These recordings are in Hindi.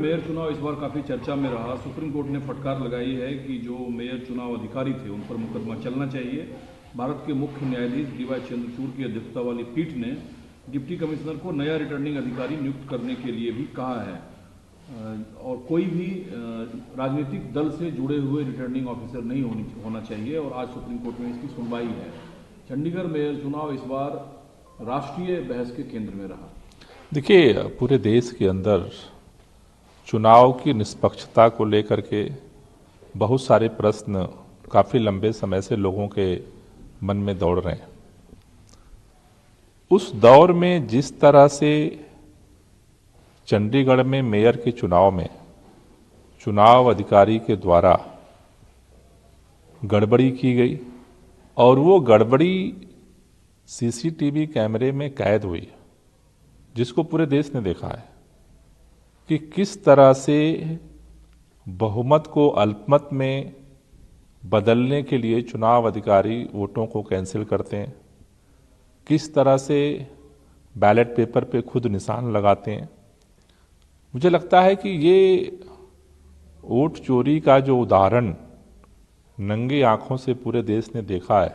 मेयर चुनाव इस बार काफ़ी चर्चा में रहा। सुप्रीम कोर्ट ने फटकार लगाई है कि जो मेयर चुनाव अधिकारी थे उन पर मुकदमा चलना चाहिए। भारत के मुख्य न्यायाधीश डीवाई चंद्रचूड़ की अध्यक्षता वाली पीठ ने डिप्टी कमिश्नर को नया रिटर्निंग अधिकारी नियुक्त करने के लिए भी कहा है और कोई भी राजनीतिक दल से जुड़े हुए रिटर्निंग ऑफिसर नहीं होना चाहिए और आज सुप्रीम कोर्ट में इसकी सुनवाई है। चंडीगढ़ मेयर चुनाव इस बार राष्ट्रीय बहस के केंद्र में रहा। देखिए, पूरे देश के अंदर चुनाव की निष्पक्षता को लेकर के बहुत सारे प्रश्न काफ़ी लंबे समय से लोगों के मन में दौड़ रहे हैं। उस दौर में जिस तरह से चंडीगढ़ में मेयर के चुनाव में चुनाव अधिकारी के द्वारा गड़बड़ी की गई और वो गड़बड़ी सीसीटीवी कैमरे में कैद हुई, जिसको पूरे देश ने देखा है कि किस तरह से बहुमत को अल्पमत में बदलने के लिए चुनाव अधिकारी वोटों को कैंसिल करते हैं, किस तरह से बैलेट पेपर पे खुद निशान लगाते हैं। मुझे लगता है कि ये वोट चोरी का जो उदाहरण नंगी आंखों से पूरे देश ने देखा है,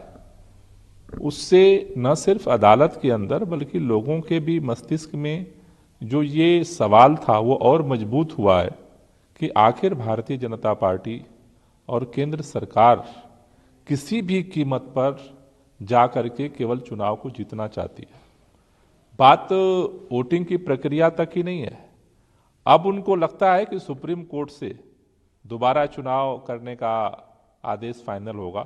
उससे न सिर्फ अदालत के अंदर बल्कि लोगों के भी मस्तिष्क में जो ये सवाल था वो और मजबूत हुआ है कि आखिर भारतीय जनता पार्टी और केंद्र सरकार किसी भी कीमत पर जा करके केवल चुनाव को जीतना चाहती है। बात वोटिंग की प्रक्रिया तक ही नहीं है। अब उनको लगता है कि सुप्रीम कोर्ट से दोबारा चुनाव करने का आदेश फाइनल होगा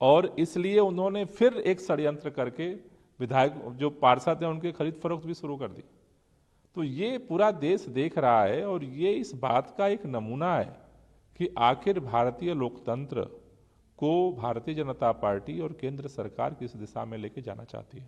और इसलिए उन्होंने फिर एक षड्यंत्र करके विधायक जो पार्षद हैं उनके खरीद फरोख्त भी शुरू कर दी। तो ये पूरा देश देख रहा है और ये इस बात का एक नमूना है कि आखिर भारतीय लोकतंत्र को भारतीय जनता पार्टी और केंद्र सरकार किस दिशा में लेके जाना चाहती है।